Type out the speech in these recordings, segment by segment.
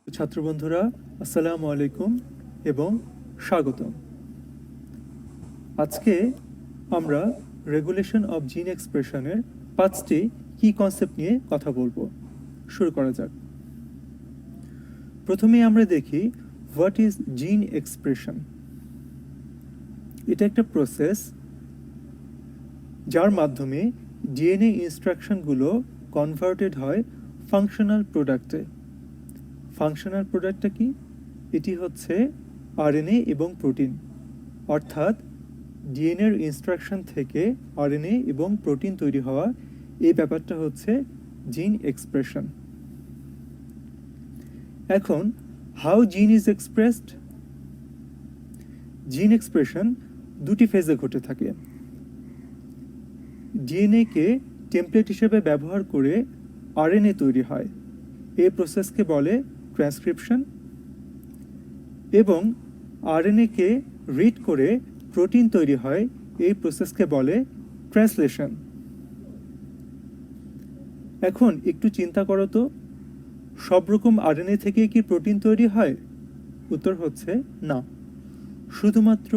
ছাত্র বন্ধুরা, আসসালামু আলাইকুম এবং স্বাগতম। আজকে আমরা রেগুলেশন অফ জিন এক্সপ্রেশনের 5টি কি কনসেপ্ট নিয়ে কথা বলবো। শুরু করা যাক। প্রথমে আমরা দেখি হোয়াট ইজ জিন এক্সপ্রেশন। এটা একটা প্রসেস যার মাধ্যমে ডিএনএ ইনস্ট্রাকশনগুলো কনভার্টেড হয় ফাংশনাল প্রোডাক্টে। ফাংশনাল প্রোডাক্টটা কি? এটি হচ্ছে আরএনএ এবং প্রোটিন, অর্থাৎ ডিএনএর ইনস্ট্রাকশন থেকে আরএনএ এবং প্রোটিন তৈরি হওয়া, এই ব্যাপারটা হচ্ছে জিন এক্সপ্রেশন। এখন হাউ জিন ইজ এক্সপ্রেসড? জিন এক্সপ্রেশন দুটি ফেজে ঘটে থাকে। ডিএনএকে টেমপ্লেট হিসেবে ব্যবহার করে আরএনএ তৈরি হয়, এই প্রসেসকে বলে ট্রান্সক্রিপশন। এবং আরএনএকে রিড করে প্রোটিন তৈরি হয়, এই প্রসেসকে বলে ট্রান্সলেশন। এখন একটু চিন্তা করো তো, সব রকম আরএনএ থেকে কি প্রোটিন তৈরি হয়? উত্তর হচ্ছে না। শুধুমাত্র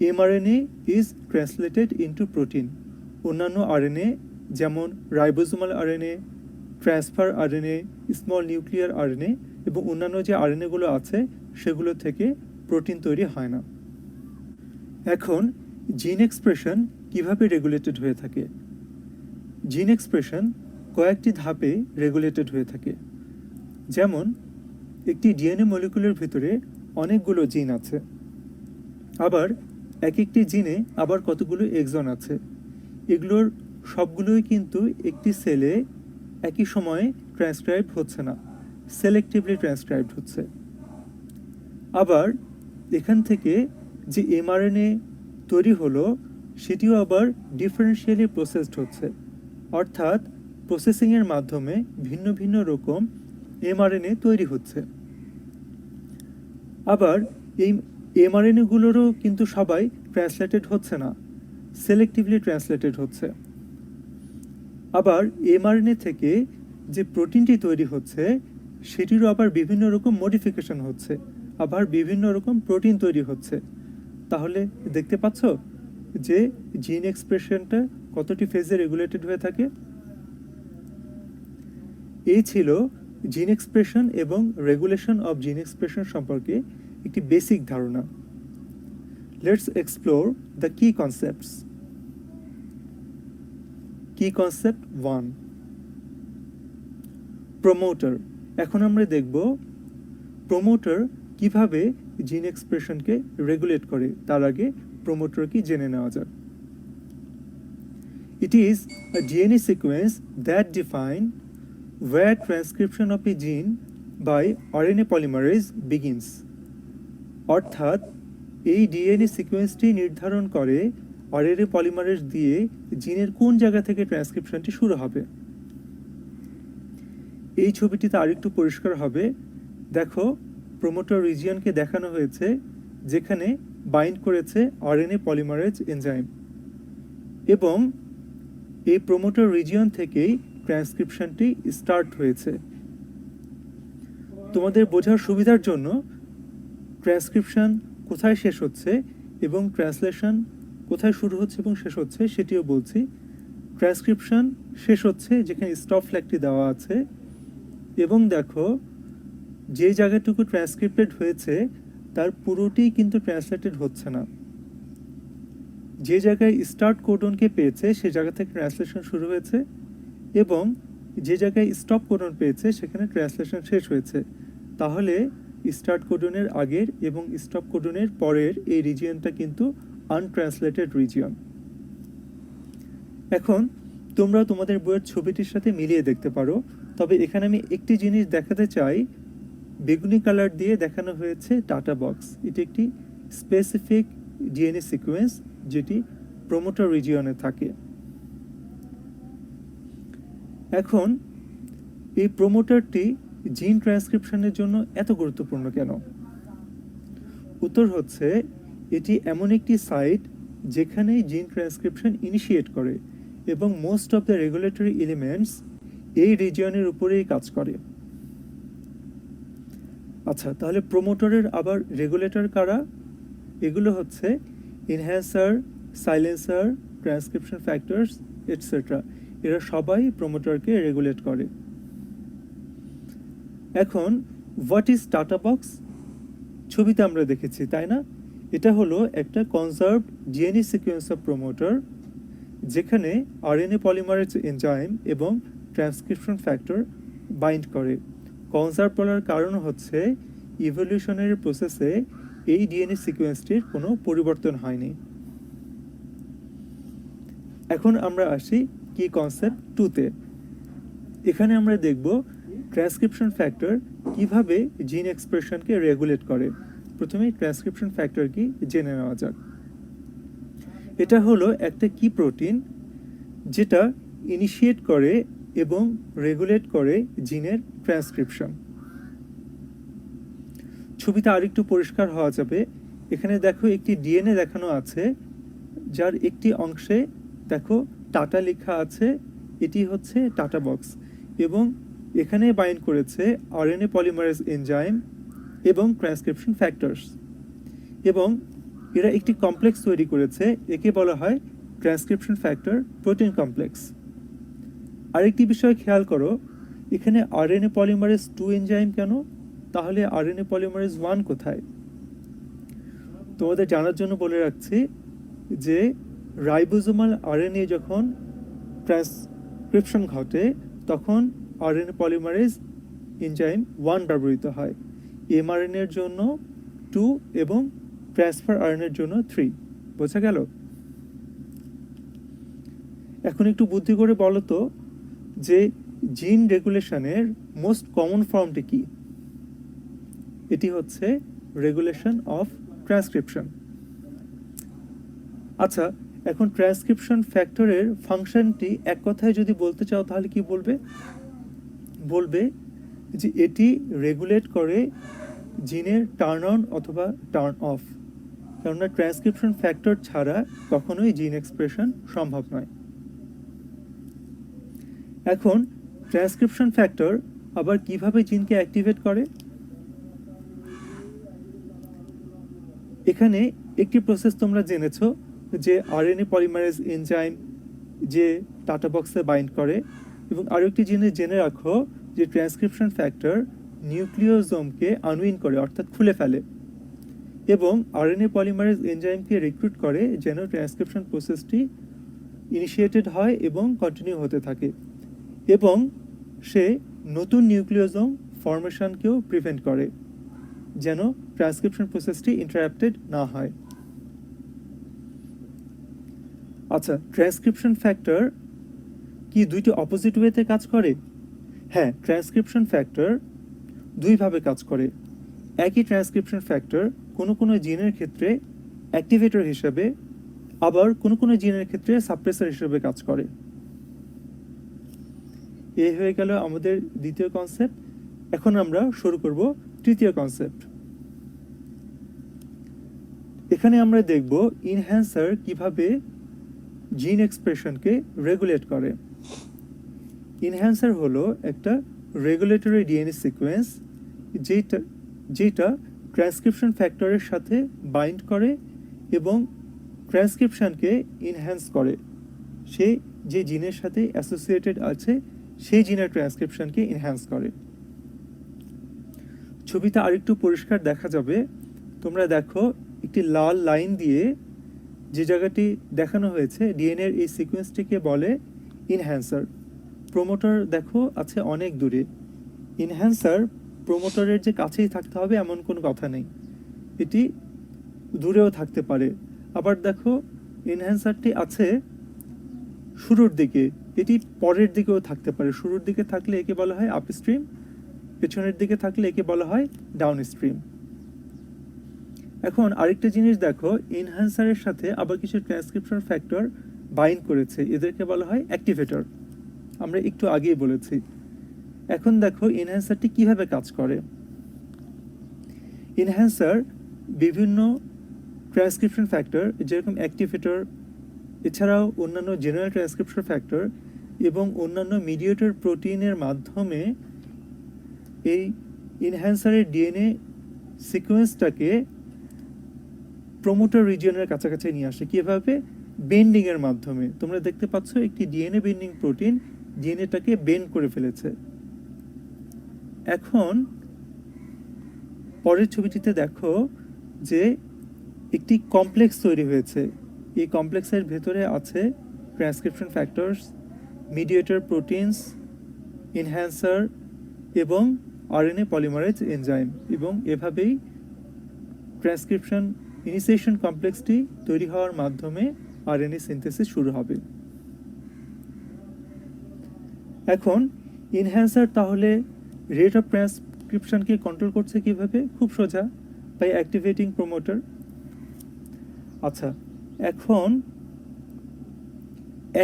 mRNA is translated into protein. অন্যান্য আরএনএ যেমন ribosomal RNA, transfer RNA, small nuclear RNA এবং অন্যান্য যে আরএনএগুলো আছে সেগুলো থেকে প্রোটিন তৈরি হয় না। এখন জিন এক্সপ্রেশন কিভাবে রেগুলেটেড হয়ে থাকে? জিন এক্সপ্রেশন কয়েকটি ধাপে রেগুলেটেড হয়ে থাকে। যেমন একটি ডিএনএ মলিকুলের ভিতরে অনেকগুলো জিন আছে, আবার এক একটি জিনে আবার কতগুলো এক্সন আছে। এগুলোর সবগুলোই কিন্তু একটি সেলে একই সময়ে ট্রান্সক্রাইব হচ্ছে না, সেলেক্টিভলি ট্রান্সক্রাইবড হচ্ছে। আবার এখান থেকে যে এমআরএনএ তৈরি হলো সেটিও আবার ডিফারেন্সিয়ালি প্রসেসড হচ্ছে, অর্থাৎ প্রসেসিংয়ের মাধ্যমে ভিন্ন ভিন্ন রকম এমআরএনএ তৈরি হচ্ছে। আবার এই এমআরএনএগুলোরও কিন্তু সবাই ট্রান্সলেটেড হচ্ছে না, সেলেক্টিভলি ট্রান্সলেটেড হচ্ছে। আবার এমআরএনএ থেকে যে প্রোটিনটি তৈরি হচ্ছে সেটিরও আবার বিভিন্ন রকম মডিফিকেশন হচ্ছে, আবার বিভিন্ন রকম প্রোটিন তৈরি হচ্ছে। তাহলে দেখতে পাচ্ছ যে জিন এক্সপ্রেশনটা কতটি ফেজে রেগুলেটেড হয়ে থাকে। এই ছিল জিন এক্সপ্রেশন এবং রেগুলেশন অফ জিন এক্সপ্রেশন সম্পর্কে একটি বেসিক ধারণা। লেটস এক্সপ্লোর দ্য কি কনসেপ্টস। কি কনসেপ্ট 1, প্রমোটার। এখন আমরা দেখব প্রমোটার কিভাবে জিন এক্সপ্রেশনকে রেগুলেট করে। তার আগে প্রমোটার কি জেনে নেওয়া যাক। It is a DNA sequence that define where transcription of a gene by RNA polymerase begins. অর্থাৎ এই ডিএনএ সিকোয়েন্সটি নির্ধারণ করে আরএনএ পলিমারেজ দিয়ে জিনের কোন জায়গা থেকে ট্রান্সক্রিপশনটি শুরু হবে। এই ছবিটিতে আরেকটু পরিষ্কার হবে। দেখো, প্রোমোটার রিজিয়নকে দেখানো হয়েছে যেখানে বাইন্ড করেছে আরএনএ পলিমারেজ এনজাইম, এবং এই প্রোমোটার রিজিয়ন থেকেই ট্রান্সক্রিপশনটি স্টার্ট হয়েছে। তোমাদের বোঝার সুবিধার জন্য ট্রান্সক্রিপশন কোথায় শেষ হচ্ছে এবং ট্রান্সলেশন কোথায় শুরু হচ্ছে এবং শেষ হচ্ছে সেটিও বলছি। ট্রান্সক্রিপশন শেষ হচ্ছে যেখানে স্টপ ফ্ল্যাগটি দেওয়া আছে, এবং দেখো যে জায়গাটুকু ট্রান্সক্রিপ্টেড হয়েছে তার পুরোটি কিন্তু ট্রান্সলেটেড হচ্ছে না। যে জায়গায় স্টার্ট কোডনকে পেয়েছে সে জায়গা থেকে ট্রান্সলেশন শুরু হয়েছে, এবং যে জায়গায় স্টপ কোডন পেয়েছে সেখানে ট্রান্সলেশন শেষ হয়েছে। তাহলে স্টার্ট কোডনের আগের এবং স্টপ কোডনের পরের এই রিজিয়নটা কিন্তু আনট্রান্সলেটেড রিজিয়ন। এখন তোমরা তোমাদের বইয়ের ছবিটির সাথে মিলিয়ে দেখতে পারো, তবে এখানে আমি একটি জিনিস দেখাতে চাই। বেগুনি কালার দিয়ে দেখানো হয়েছে ডাটা বক্স। এটি একটি স্পেসিফিক ডিএনএ সিকোয়েন্স যেটি প্রোমোটার রিজিয়নে থাকে। এখন এই প্রোমোটারটি জিন ট্রান্সক্রিপশনের জন্য এত গুরুত্বপূর্ণ কেন? উত্তর হচ্ছে এটি এমন একটি সাইট যেখানে জিন ট্রান্সক্রিপশন ইনিশিয়েট করে, এবং most of the regulatory elements এই রিজিয়নের উপরেই কাজ করে। আচ্ছা, তাহলে প্রোমোটরের আবার রেগুলেটর কারা? এগুলো হচ্ছে enhancer, silencer, transcription factors etcetera. এরা সবাই প্রোমোটরকে রেগুলেট করে। এখন হোয়াট ইজ টাটা বক্স? ছবিতে আমরা দেখেছি, তাই না? এটা হলো একটা কনজার্ভড ডিএনএ সিকোয়েন্স অফ প্রোমোটর, যেখানে আরএনএ পলিমারেজ এনজাইম এবং ট্রান্সক্রিপশন ফ্যাক্টর বাইন্ড করে। কনজার্ভ বলার কারণ হচ্ছে ইভলিউশনারি প্রসেসে এই ডিএনএ সিকোয়েন্সটির কোনো পরিবর্তন হয়নি। এখন আমরা আসি কি কনসেপ্ট 2-তে। এখানে আমরা দেখব ট্রান্সক্রিপশন ফ্যাক্টর কিভাবে জিন এক্সপ্রেশনকে রেগুলেট করে। প্রথমে ট্রান্সক্রিপশন ফ্যাক্টর কি জেনে নেওয়া যাক। এটা হলো একটা কি প্রোটিন যেটা ইনিশিয়েট করে এবং রেগুলেট করে জিনের ট্রান্সক্রিপশন। ছবিতে আরেকটু পরিষ্কার হওয়া যাবে। এখানে দেখো একটি ডিএনএ দেখানো আছে, যার একটি অংশে দেখো টাটা লেখা আছে। এটি হচ্ছে টাটা বক্স এবং এখানে বাইন্ড করেছে আরএনএ পলিমারেজ এনজাইম এবং ট্রান্সক্রিপশন ফ্যাক্টরস, এবং এরা একটি কমপ্লেক্স তৈরি করেছে। একে বলা হয় ট্রান্সক্রিপশন ফ্যাক্টর প্রোটিন কমপ্লেক্স। আরেকটি বিষয় খেয়াল করো, এখানে আরএনএ পলিমারেজ 2 এনজাইম কেন? তাহলে আরএনএ পলিমারেজ 1 কোথায়? তোমাদের জানার জন্য বলে রাখছি যে রাইবোজোমাল আরএনএ যখন ট্রান্সক্রিপশন ঘটে তখন আরএনএ পলিমারেজ এনজাইম 1 ব্যবহৃত হয়। এমআরএনএর জন্য 2 এবং ট্রান্সফার আরএনএর জন্য 3। বোঝা গেল? এখন একটু বুদ্ধি করে বলো তো যে জিন রেগুলেশনের মোস্ট কমন ফর্মটি কি? এটি হচ্ছে রেগুলেশন অফ ট্রান্সক্রিপশন। আচ্ছা, এখন ট্রান্সক্রিপশন ফ্যাক্টরের ফাংশনটি এক কথায় যদি বলতে চাও তাহলে কি বলবে? বলবে যে এটি রেগুলেট করে জিনের টার্ন অন অথবা টার্ন অফ, কেননা ট্রান্সক্রিপশন ফ্যাক্টর ছাড়া কখনোই জিন এক্সপ্রেশন সম্ভব নয়। এখন ট্রান্সক্রিপশন ফ্যাক্টর আবার কিভাবে জিনকে অ্যাক্টিভেট করে? এখানে একটি প্রসেস তোমরা জেনেছো যে আরএনএ পলিমারেজ এনজাইম যে টাটা বক্সে বাইন্ড করে, এবং আরও একটি জিনিস জেনে রাখো যে ট্রান্সক্রিপশন ফ্যাক্টর নিউক্লিওজোমকে আনউইন করে, অর্থাৎ খুলে ফেলে, এবং আরএনএ পলিমারেজ এনজাইমকে রিক্রুট করে যেন ট্রান্সক্রিপশন প্রসেসটি ইনিশিয়েটেড হয় এবং কন্টিনিউ হতে থাকে, এবং সে নতুন নিউক্লিওজোম ফর্মেশনকেও প্রিভেন্ট করে যেন ট্রান্সক্রিপশন প্রসেসটি ইন্টারাপ্টেড না হয়। আচ্ছা, ট্রান্সক্রিপশন ফ্যাক্টর কি দুইটি অপোজিট ওয়েতে কাজ করে? হ্যাঁ, ট্রান্সক্রিপশন ফ্যাক্টর দুইভাবে কাজ করে। একই ট্রান্সক্রিপশন ফ্যাক্টর কোনো কোনো জিনের ক্ষেত্রে অ্যাক্টিভেটর হিসেবে, আবার কোনো কোনো জিনের ক্ষেত্রে সাপ্রেসর হিসেবে কাজ করে। এই হয়ে গেল আমাদের দ্বিতীয় কনসেপ্ট। এখন আমরা শুরু করব তৃতীয় কনসেপ্ট। এখানে আমরা দেখব ইনহ্যান্সার কিভাবে জিন এক্সপ্রেশনকে রেগুলেট করে। ইনহ্যান্সার হলো একটা রেগুলেটরি ডিএনএ সিকোয়েন্স যেটা ট্রান্সক্রিপশন ফ্যাক্টরের সাথে বাইন্ড করে এবং ট্রান্সক্রিপশনকে ইনহ্যান্স করে। সে যে জিনের সাথে অ্যাসোসিয়েটেড আছে সেই জিনের ট্রান্সক্রিপশনকে ইনহ্যান্স করে। ছবিতে আরেকটু পরিষ্কার দেখা যাবে। তোমরা দেখো একটি লাল লাইন দিয়ে যে জায়গাটি দেখানো হয়েছে ডিএনএর এই সিকোয়েন্সটিকে বলে ইনহ্যান্সার। প্রোমোটর দেখো আছে অনেক দূরে। ইনহ্যান্সার প্রোমোটরের যে কাছেই থাকতে হবে এমন কোনো কথা নেই, এটি দূরেও থাকতে পারে। আবার দেখো ইনহ্যান্সারটি আছে শুরুর দিকে, এটি পরের দিকেও থাকতে পারে। শুরুর দিকে থাকলে একে বলা হয় আপস্ট্রিম, পেছনের দিকে থাকলে একে বলা হয় ডাউনস্ট্রিম। এখন আরেকটা জিনিস দেখো, এনহ্যান্সারের সাথে আবার কিছু ট্রান্সক্রিপশন ফ্যাক্টর বাইন্ড করেছে, এদেরকে বলা হয় অ্যাক্টিভেটর। আমরা একটু আগেই বলেছি। এখন দেখো এনহ্যান্সারটি কিভাবে কাজ করে। এনহ্যান্সার বিভিন্ন ট্রান্সক্রিপশন ফ্যাক্টর যেরকম অ্যাক্টিভেটর, এছাড়াও অন্যান্য জেনারেল ট্রান্সক্রিপশন ফ্যাক্টর এবং অন্যান্য মিডিয়েটর প্রোটিনের মাধ্যমে এই ইনহ্যান্সারের ডিএনএ সিকোয়েন্সটাকে প্রোমোটার রিজিয়নের কাছাকাছি নিয়ে আসে। কীভাবে? বেন্ডিংয়ের মাধ্যমে। তোমরা দেখতে পাচ্ছ একটি ডিএনএ বেন্ডিং প্রোটিন ডিএনএটাকে বেন্ড করে ফেলেছে। এখন পরের ছবিটিতে দেখো যে একটি কমপ্লেক্স তৈরি হয়েছে। এই কমপ্লেক্সের ভেতরে আছে transcription factors, mediator proteins, enhancer এবং আরএনএ পলিমারেজ এনজাইম, এবং এভাবেই ট্রান্সক্রিপশন ইনিশিয়েশন কমপ্লেক্সটি তৈরি হওয়ার মাধ্যমে আরএনএ সিনথেসিস শুরু হবে। এখন এনহ্যান্সার তাহলে রেট অফ ট্রান্সক্রিপশনকে কন্ট্রোল করছে কিভাবে? খুব সোজা, বাই অ্যাক্টিভেটিং প্রোমোটার। আচ্ছা, এখন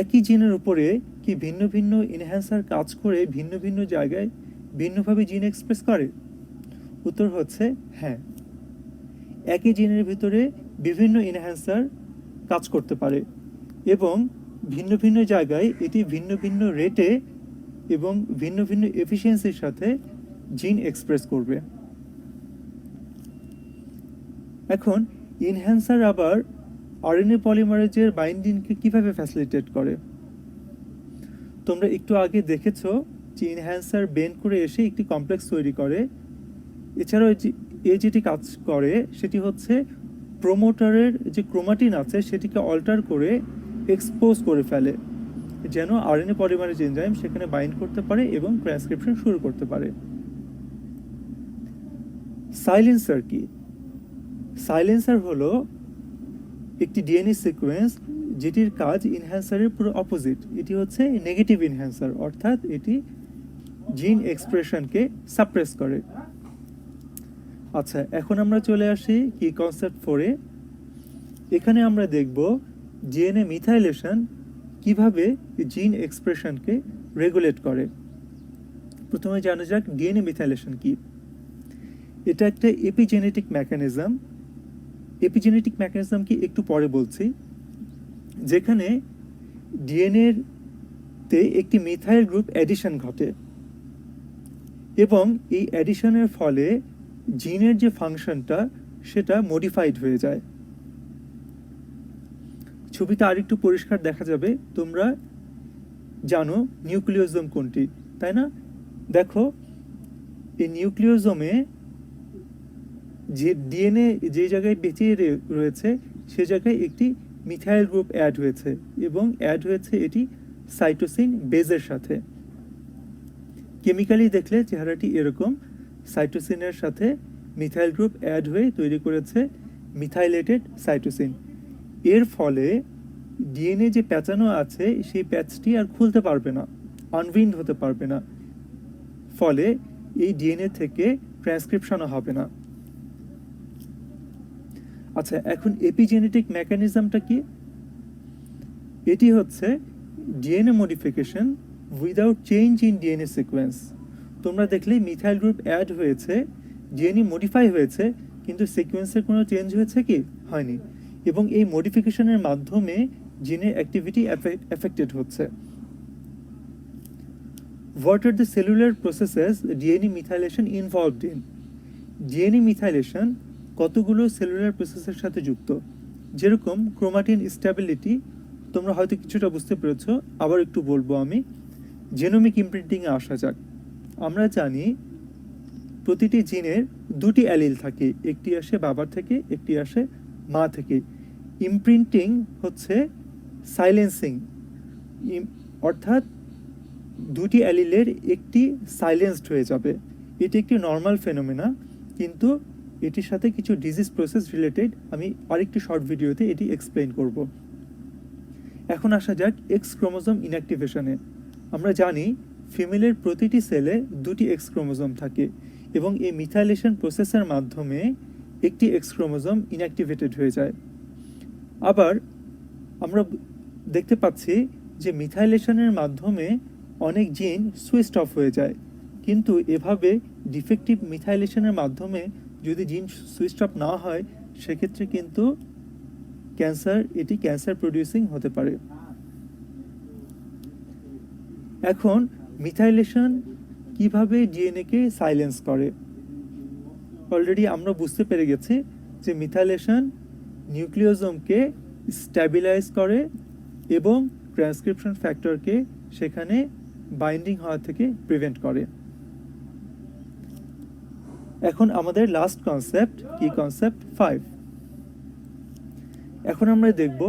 একই জিনের উপরে কি ভিন্ন ভিন্ন এনহ্যান্সার কাজ করে ভিন্ন ভিন্ন জায়গায় ভিন্নভাবে জিন এক্সপ্রেস করে? উত্তর হচ্ছে হ্যাঁ। একই জিনের ভিতরে বিভিন্ন এনহ্যান্সার কাজ করতে পারে এবং ভিন্ন ভিন্ন জায়গায় এটি ভিন্ন ভিন্ন রেটে এবং ভিন্ন ভিন্ন এফিসিয়েন্সির সাথে জিন এক্সপ্রেস করবে। এখন এনহ্যান্সার আবার আরএনএ পলিমারেজের বাইন্ডিংকে কিভাবে ফ্যাসিলিটেট করে? তোমরা একটু আগে দেখেছো যে এনহ্যান্সার বেন্ড করে এসে একটি কমপ্লেক্স তৈরি করে। এছাড়াও যেটি কাজ করে সেটি হচ্ছে প্রোমোটারের যে ক্রোমাটিন আছে সেটিকে অল্টার করে এক্সপোজ করে ফেলে, যেন আরএনএ পলিমারেজ এনজাইম সেখানে বাইন্ড করতে পারে এবং ট্রান্সক্রিপশন শুরু করতে পারে। সাইলেন্সার কি? সাইলেন্সার হলো একটি ডিএনএ সিকোয়েন্স যেটির কাজ ইনহ্যান্সারের পুরো অপোজিট। এটি হচ্ছে নেগেটিভ ইনহ্যান্সার, অর্থাৎ এটি জিন এক্সপ্রেশনকে সাপ্রেস করে। আচ্ছা, এখন আমরা চলে আসি কি কনসেপ্ট 4-এ। এখানে আমরা দেখব ডিএনএ মিথাইলেশন কিভাবে জিন এক্সপ্রেশনকে রেগুলেট করে। প্রথমে জানা যাক ডিএনএ মিথাইলেশন কি। এটা একটা এপিজেনেটিক মেকানিজম। এপিজেনেটিক মেকানিজম কি একটু পরে বলছি, যেখানে ডিএনএর তে একটি মিথাইল গ্রুপ অ্যাডিশন ঘটে এবং এই অ্যাডিশনের ফলে জিনের যে ফাংশনটা সেটা মডিফাইড হয়ে যায়। ছবিতে আরেকটু পরিষ্কার দেখা যাবে। তোমরা জানো নিউক্লিওজোম কোনটি, তাই না? দেখো, এই নিউক্লিওজোমে যে ডিএনএ যে জায়গায় বেঁচে রয়েছে সে জায়গায় একটি মিথাইল গ্রুপ অ্যাড হয়েছে এবং অ্যাড হয়েছে এটি সাইটোসিন বেজের সাথে। কেমিক্যালি দেখলে চেহারাটি এরকম। সাইটোসিনের সাথে মিথাইল গ্রুপ অ্যাড হয়ে তৈরি করেছে মিথাইলেটেড সাইটোসিন। এর ফলে ডিএনএ যে প্যাঁচানো আছে সেই প্যাচটি আর খুলতে পারবে না, আনউইন্ড হতে পারবে না, ফলে এই ডিএনএ থেকে ট্রান্সক্রিপশনও হবে না। আচ্ছা, এখন এপিজেনেটিক মেকানিজমটা কি? এটি হচ্ছে DNA modification without change in DNA sequence. তোমরা দেখলে মিথাইল গ্রুপ অ্যাড হয়েছে, ডিএনএ মডিফাই হয়েছে, কিন্তু সিকোয়েন্সের কোনো চেঞ্জ হয়েছে কি? হয়নি। এবং এই মডিফিকেশনের মাধ্যমে জিনের অ্যাক্টিভিটি এফেক্টেড হচ্ছে। What are the cellular processes DNA methylation involved in? DNA methylation কতগুলো সেলুলার প্রসেসের সাথে যুক্ত। যেরকম ক্রোমাটিন স্ট্যাবিলিটি, তোমরা হয়তো কিছুটা বুঝতে পেরেছো, আবার একটু বলবো আমি। জেনোমিক ইমপ্রিন্টিংয়ে আসা যাক। আমরা জানি প্রতিটি জিনের দুটি অ্যালিল থাকে, একটি আসে বাবার থেকে, একটি আসে মা থেকে। ইমপ্রিন্টিং হচ্ছে সাইলেন্সিং, অর্থাৎ দুটি অ্যালিলের একটি সাইলেন্সড হয়ে যাবে। এটি একটি নর্মাল ফেনোমেনা, কিন্তু এটির সাথে কিছু ডিজিজ প্রসেস রিলেটেড আমি আরেকটি শর্ট ভিডিওতে এটি এক্সপ্লেইন করব। এখন আসা যাক এক্স ক্রোমোজোম ইনঅ্যাক্টিভেশনে। আমরা জানি ফিমেলের প্রতিটি সেলে দুটি এক্স ক্রোমোজোম থাকে এবং এই মিথাইলেশন প্রসেসের মাধ্যমে একটি এক্স ক্রোমোজোম ইনঅ্যাক্টিভেটেড হয়ে যায়। আবার আমরা দেখতে পাচ্ছি যে মিথাইলেশনের মাধ্যমে অনেক জিন সুইচড অফ হয়ে যায়, কিন্তু এভাবে ডিফেক্টিভ মিথাইলেশনের মাধ্যমে যদি জিন সুইচড অফ না হয় সেক্ষেত্রে কিন্তু এটি ক্যান্সার প্রডিউসিং হতে পারে। এখন মিথাইলেশন কিভাবে ডিএনএকে সাইলেন্স করে? অলরেডি আমরা বুঝতে পেরে গেছি যে মিথাইলেশন নিউক্লিওজোমকে স্ট্যাবিলাইজ করে এবং ট্রান্সক্রিপশন ফ্যাক্টরকে সেখানে বাইন্ডিং হওয়া থেকে প্রিভেন্ট করে। এখন আমাদের লাস্ট কনসেপ্ট, কি কনসেপ্ট 5। এখন আমরা দেখব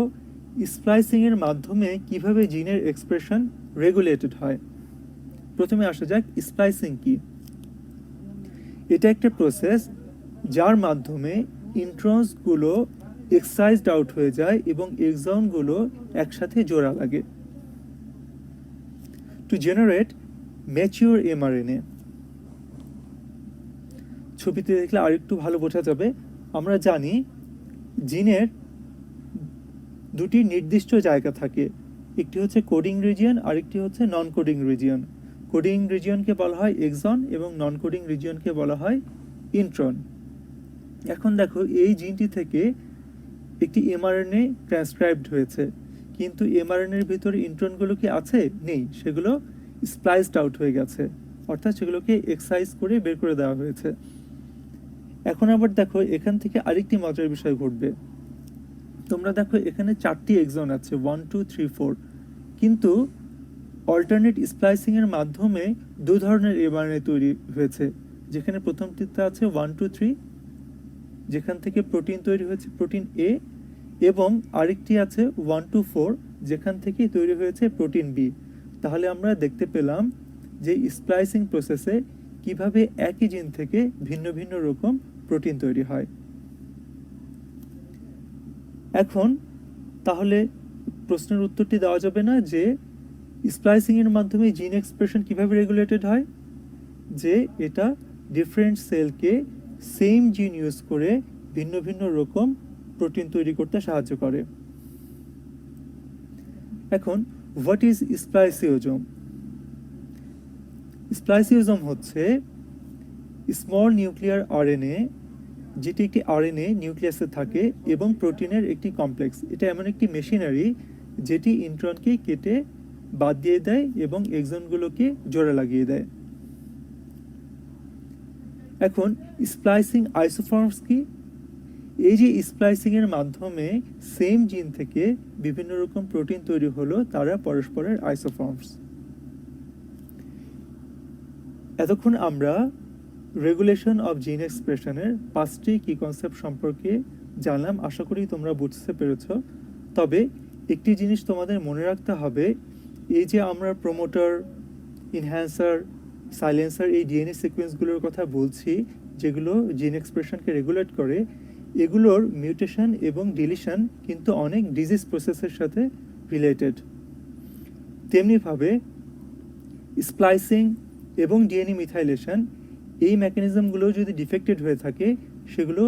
স্প্লাইসিংয়ের মাধ্যমে কিভাবে জিনের এক্সপ্রেশন রেগুলেটেড হয়। প্রথমে আসা যাক স্প্লাইসিং কি। এটা একটা প্রসেস যার মাধ্যমে ইন্ট্রনসগুলো এক্সাইজড আউট হয়ে যায় এবং এক্সনগুলো একসাথে জোড়া লাগে টু জেনারেট ম্যাচিওর এমআরএনএ। ছবিতে দেখলে আরেকটু ভালো বোঝা যাবে। আমরা জানি জিনের দুটি নির্দিষ্ট জায়গা থাকে, একটি হচ্ছে কোডিং রিজিয়ন, আরেকটি হচ্ছে নন কোডিং রিজিয়ন। কোডিং রিজিয়নকে বলা হয় এক্সন এবং নন কোডিং রিজিয়নকে বলা হয় ইন্ট্রন। এখন দেখো এই জিনটি থেকে একটি এমআরএনএ ট্রান্সক্রাইবড হয়েছে, কিন্তু এমআরএনএর ভিতরে ইন্ট্রনগুলো কি আছে? নেই, সেগুলো স্প্লাইসড আউট হয়ে গেছে, অর্থাৎ সেগুলোকে এক্সাইজ করে বের করে দেওয়া হয়েছে। এখন আবার দেখো এখান থেকে আরেকটি মজার বিষয় ঘটবে। তোমরা দেখো এখানে 4টি এক্সন আছে, 1 2 3 4, কিন্তু অল্টারনেট স্প্লাইসিংয়ের মাধ্যমে 2 ধরনের এমআরএনএ তৈরি হয়েছে। যেখানে প্রথমটিতে আছে 1 2 3, যেখান থেকে প্রোটিন তৈরি হয়েছে প্রোটিন এ, এবং আরেকটি আছে 1 2 4, যেখান থেকে তৈরি হয়েছে প্রোটিন বি। তাহলে আমরা দেখতে পেলাম যে স্প্লাইসিং প্রসেসে কিভাবে একই জিন থেকে ভিন্ন ভিন্ন রকম প্রোটিন তৈরি হয়। এখন তাহলে প্রশ্নের উত্তরটি দেওয়া যাবে না যে স্প্লাইসিংয়ের মাধ্যমে জিন এক্সপ্রেশন কিভাবে রেগুলেটেড হয়? যে এটা ডিফারেন্ট সেলকে সেম জিন ইউজ করে ভিন্ন ভিন্ন রকম প্রোটিন তৈরি করতে সাহায্য করে। এখন হোয়াট ইজ স্প্লাইসিওজোম? স্প্লাইসিওজোম হচ্ছে স্মল নিউক্লিয়ার আরএনএ, যেটি একটি আরএনএ নিউক্লিয়াসে থাকে এবং প্রোটিনের একটি কমপ্লেক্স। এটা এমন একটি মেশিনারি যেটি ইন্ট্রনকে কেটে বাদ দিয়ে দেয় এবং এক্সনগুলোকে জোড়া লাগিয়ে দেয়। এখন স্প্লাইসিং আইসোফর্মস কি? এই যে স্প্লাইসিংয়ের মাধ্যমে সেম জিন থেকে বিভিন্ন রকম প্রোটিন তৈরি হলো, তারা পরস্পরের আইসোফর্মস। এতক্ষণ আমরা রেগুলেশন অফ জিন এক্সপ্রেশনের 5টি কি কনসেপ্ট সম্পর্কে জানলাম। আশা করি তোমরা বুঝতে পেরেছ। তবে একটি জিনিস তোমাদের মনে রাখতে হবে, এই যে আমরা প্রমোটার, ইনহ্যান্সার, সাইলেন্সার, এই ডিএনএ সিকোয়েন্সগুলোর কথা বলছি যেগুলো জিন এক্সপ্রেশনকে রেগুলেট করে, এগুলোর মিউটেশন এবং ডিলিশন কিন্তু অনেক ডিজিজ প্রসেসের সাথে রিলেটেড। তেমনিভাবে স্প্লাইসিং এবং ডিএনএ মিথাইলেশন, এই মেকানিজমগুলো যদি ডিফেক্টেড হয়ে থাকে সেগুলো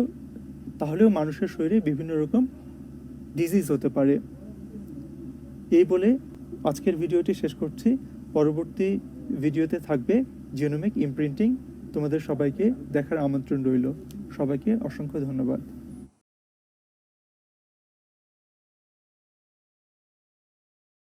তাহলেও মানুষের শরীরে বিভিন্ন রকম ডিজিজ হতে পারে। এই বলে আজকের ভিডিওটি শেষ করছি। পরবর্তী ভিডিওতে থাকবে জিনোমিক ইমপ্রিন্টিং। তোমাদের সবাইকে দেখার আমন্ত্রণ রইল। সবাইকে অসংখ্য ধন্যবাদ।